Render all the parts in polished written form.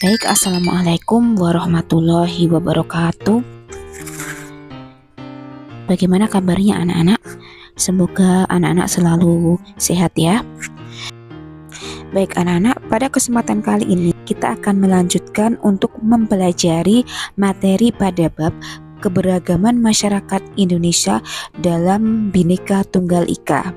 Baik, Assalamualaikum warahmatullahi wabarakatuh. Bagaimana kabarnya anak-anak? Semoga anak-anak selalu sehat ya. Baik anak-anak, pada kesempatan kali ini kita akan melanjutkan untuk mempelajari materi pada bab keberagaman masyarakat Indonesia dalam Bhinneka Tunggal Ika.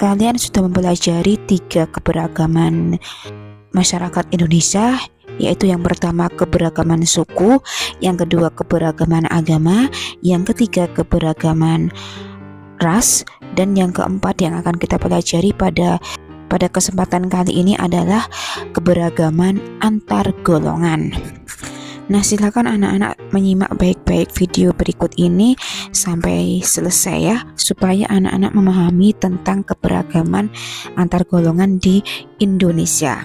Kalian sudah mempelajari 3 keberagaman masyarakat Indonesia, yaitu yang pertama keberagaman suku, yang kedua keberagaman agama, yang ketiga keberagaman ras, dan yang keempat yang akan kita pelajari pada kesempatan kali ini adalah keberagaman antar golongan. Nah, silakan anak-anak menyimak baik-baik video berikut ini sampai selesai ya, supaya anak-anak memahami tentang keberagaman antar golongan di Indonesia.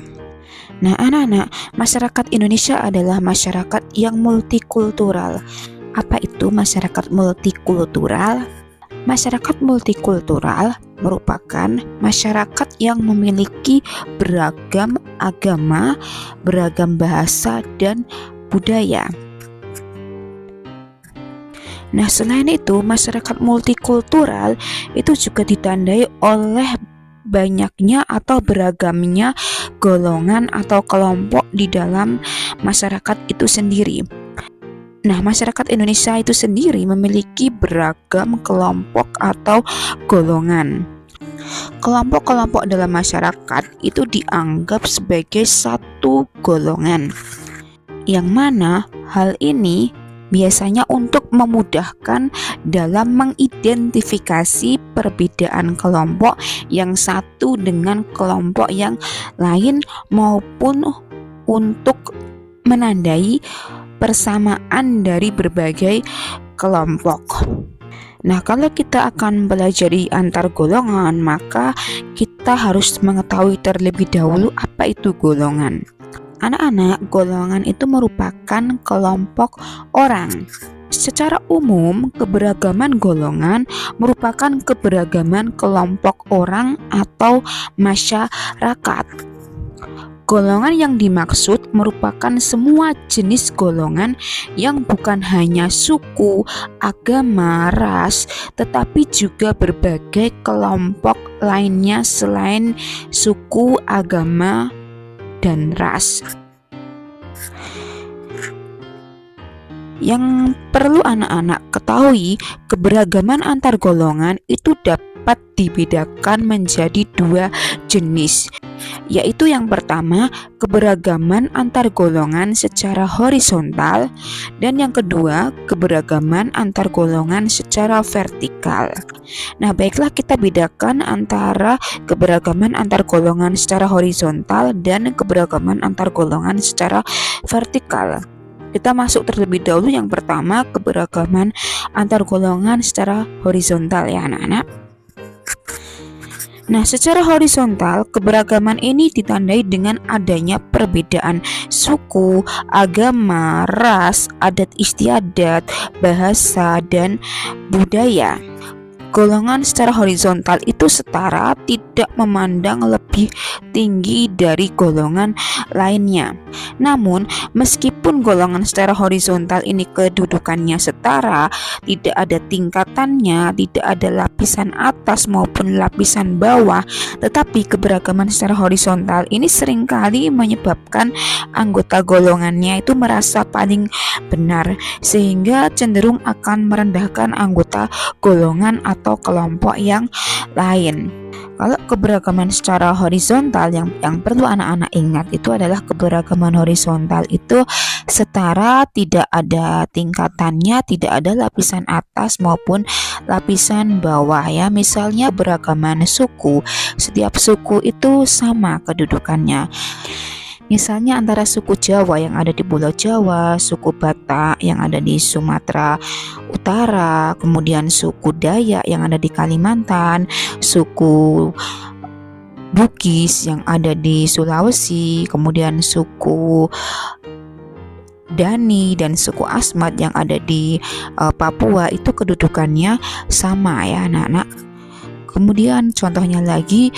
Nah, anak-anak, masyarakat Indonesia adalah masyarakat yang multikultural. Apa itu masyarakat multikultural? Masyarakat multikultural merupakan masyarakat yang memiliki beragam agama, beragam bahasa, dan budaya. Nah, selain itu, masyarakat multikultural itu juga ditandai oleh banyaknya atau beragamnya golongan atau kelompok di dalam masyarakat itu sendiri. Nah, masyarakat Indonesia itu sendiri memiliki beragam kelompok atau golongan. Kelompok-kelompok dalam masyarakat itu dianggap sebagai satu golongan, yang mana hal ini biasanya untuk memudahkan dalam mengidentifikasi perbedaan kelompok yang satu dengan kelompok yang lain, maupun untuk menandai persamaan dari berbagai kelompok. Nah, kalau kita akan belajar antar golongan, maka kita harus mengetahui terlebih dahulu apa itu golongan. Anak-anak, golongan itu merupakan kelompok orang. Secara umum, keberagaman golongan merupakan keberagaman kelompok orang atau masyarakat. Golongan yang dimaksud merupakan semua jenis golongan yang bukan hanya suku, agama, ras, tetapi juga berbagai kelompok lainnya selain suku, agama, dan ras. Yang perlu anak-anak ketahui, keberagaman antar golongan itu dapat dibedakan menjadi 2 jenis, yaitu yang pertama keberagaman antar golongan secara horizontal, dan yang kedua keberagaman antar golongan secara vertikal. Nah, baiklah, kita bedakan antara keberagaman antar golongan secara horizontal dan keberagaman antar golongan secara vertikal. Kita masuk terlebih dahulu yang pertama, keberagaman antar golongan secara horizontal ya anak-anak. Nah, secara horizontal, keberagaman ini ditandai dengan adanya perbedaan suku, agama, ras, adat istiadat, bahasa, dan budaya. Golongan secara horizontal itu setara, tidak memandang lebih tinggi dari golongan lainnya. Namun, meskipun golongan secara horizontal ini kedudukannya setara, tidak ada tingkatannya, tidak ada lapisan atas maupun lapisan bawah, tetapi keberagaman secara horizontal ini seringkali menyebabkan anggota golongannya itu merasa paling benar, sehingga cenderung akan merendahkan anggota golongan atau kelompok yang lain. Kalau keberagaman secara horizontal yang perlu anak-anak ingat itu adalah keberagaman horizontal itu setara, tidak ada tingkatannya, tidak ada lapisan atas maupun lapisan bawah ya. Misalnya beragaman suku, setiap suku itu sama kedudukannya. Misalnya antara suku Jawa yang ada di Pulau Jawa, suku Batak yang ada di Sumatera Utara, kemudian suku Dayak yang ada di Kalimantan, suku Bugis yang ada di Sulawesi, kemudian suku Dani dan suku Asmat yang ada di Papua, itu kedudukannya sama ya anak-anak. Kemudian contohnya lagi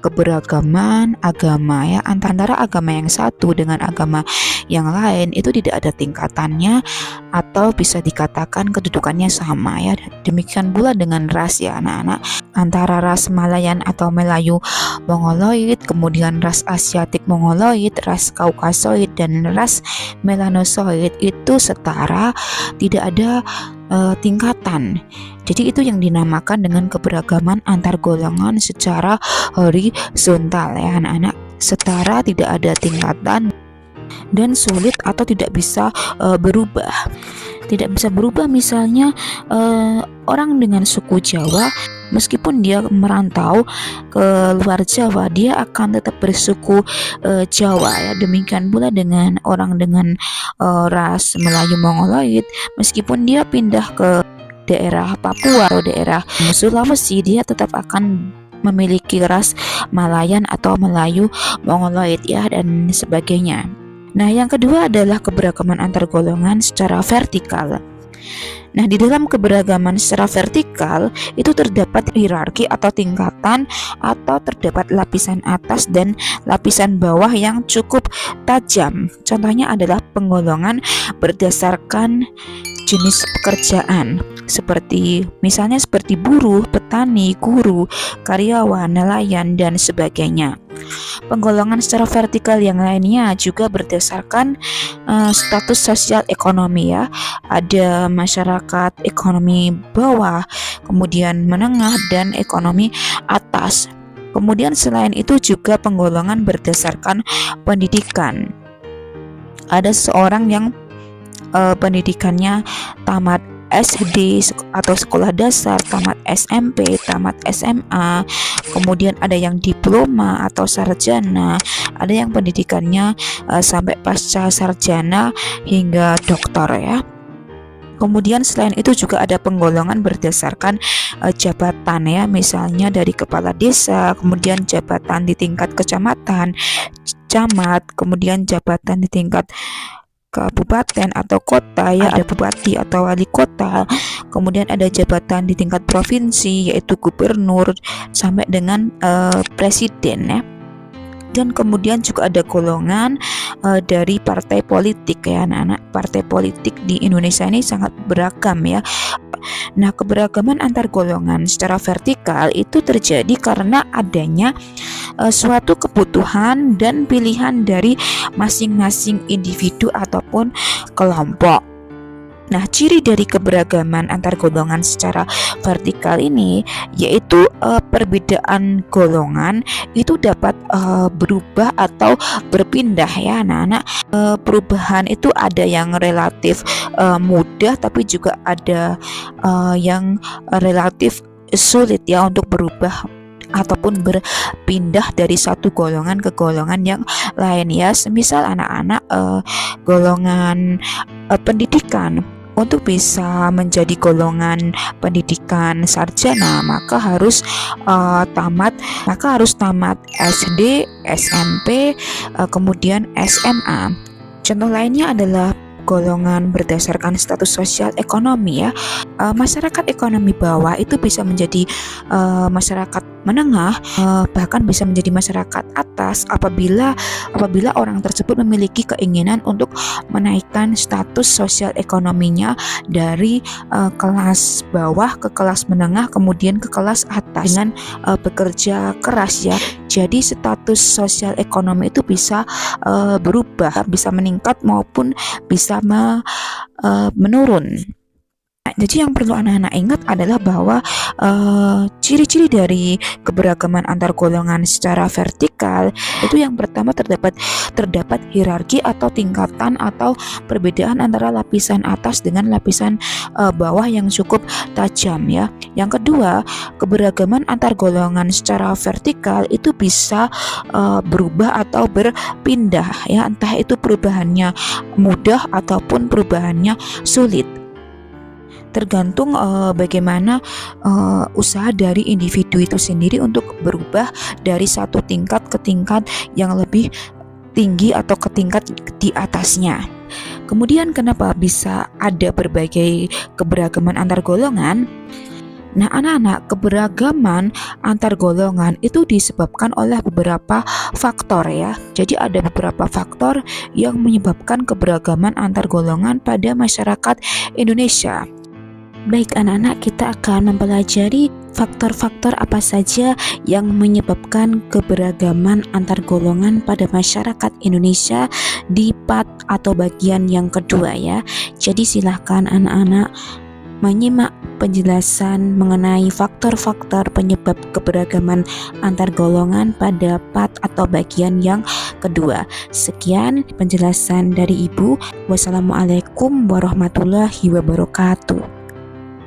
keberagaman agama ya, antara agama yang satu dengan agama yang lain itu tidak ada tingkatannya atau bisa dikatakan kedudukannya sama ya. Demikian pula dengan ras ya anak-anak, antara ras Malayan atau Melayu Mongoloid, kemudian ras Asiatik Mongoloid, ras Kaukasoid dan ras Melanosoid itu setara, tidak ada tingkatan. Jadi itu yang dinamakan dengan keberagaman antar golongan secara horizontal ya anak-anak, setara, tidak ada tingkatan dan sulit atau tidak bisa berubah. Tidak bisa berubah, misalnya orang dengan suku Jawa meskipun dia merantau ke luar Jawa, dia akan tetap bersuku Jawa ya. Demikian pula dengan orang dengan ras Melayu Mongoloid, meskipun dia pindah ke daerah Papua atau daerah Sulawesi, dia tetap akan memiliki ras Malayan atau Melayu Mongoloid ya, dan sebagainya. Nah, yang kedua adalah keberagaman antar golongan secara vertikal. Nah, di dalam keberagaman secara vertikal itu terdapat hierarki atau tingkatan, atau terdapat lapisan atas dan lapisan bawah yang cukup tajam. Contohnya adalah penggolongan berdasarkan jenis pekerjaan, misalnya seperti buruh, petani, guru, karyawan, nelayan dan sebagainya. Penggolongan secara vertikal yang lainnya juga berdasarkan status sosial ekonomi ya. Ada masyarakat ekonomi bawah, kemudian menengah dan ekonomi atas. Kemudian selain itu juga penggolongan berdasarkan pendidikan. Ada seorang yang pendidikannya tamat SD atau sekolah dasar, tamat SMP, tamat SMA, kemudian ada yang diploma atau sarjana, ada yang pendidikannya sampai pasca sarjana hingga doktor ya. Kemudian selain itu juga ada penggolongan berdasarkan jabatan ya, misalnya dari kepala desa, kemudian jabatan di tingkat kecamatan, camat, kemudian jabatan di tingkat kabupaten atau kota ya, ada bupati atau wali kota, kemudian ada jabatan di tingkat provinsi yaitu gubernur sampai dengan presiden ya. Dan kemudian juga ada golongan dari partai politik ya anak-anak. Partai politik di Indonesia ini sangat beragam ya. Nah, keberagaman antar golongan secara vertikal itu terjadi karena adanya suatu kebutuhan dan pilihan dari masing-masing individu ataupun kelompok. Nah, ciri dari keberagaman antar golongan secara vertikal ini yaitu perbedaan golongan itu dapat berubah atau berpindah ya anak-anak. Perubahan itu ada yang relatif mudah, tapi juga ada yang relatif sulit ya untuk berubah ataupun berpindah dari satu golongan ke golongan yang lain ya. Semisal anak-anak golongan pendidikan, untuk bisa menjadi golongan pendidikan sarjana maka harus tamat SD, SMP, kemudian SMA. Contoh lainnya adalah golongan berdasarkan status sosial ekonomi ya. Masyarakat ekonomi bawah itu bisa menjadi masyarakat menengah, bahkan bisa menjadi masyarakat atas apabila orang tersebut memiliki keinginan untuk menaikkan status sosial ekonominya dari kelas bawah ke kelas menengah, kemudian ke kelas atas dengan bekerja keras ya. Jadi status sosial ekonomi itu bisa berubah, bisa meningkat maupun bisa menurun. Jadi yang perlu anak-anak ingat adalah bahwa ciri-ciri dari keberagaman antar golongan secara vertikal itu yang pertama terdapat hierarki atau tingkatan atau perbedaan antara lapisan atas dengan lapisan bawah yang cukup tajam ya. Yang kedua, keberagaman antar golongan secara vertikal itu bisa berubah atau berpindah ya, entah itu perubahannya mudah ataupun perubahannya sulit. Tergantung bagaimana usaha dari individu itu sendiri untuk berubah dari satu tingkat ke tingkat yang lebih tinggi atau ke tingkat di atasnya. Kemudian kenapa bisa ada berbagai keberagaman antar golongan? Nah, anak-anak, keberagaman antar golongan itu disebabkan oleh beberapa faktor ya. Jadi ada beberapa faktor yang menyebabkan keberagaman antar golongan pada masyarakat Indonesia. Baik anak-anak, kita akan mempelajari faktor-faktor apa saja yang menyebabkan keberagaman antar golongan pada masyarakat Indonesia di part atau bagian yang kedua ya. Jadi silahkan anak-anak menyimak penjelasan mengenai faktor-faktor penyebab keberagaman antar golongan pada part atau bagian yang kedua. Sekian penjelasan dari Ibu. Wassalamualaikum warahmatullahi wabarakatuh.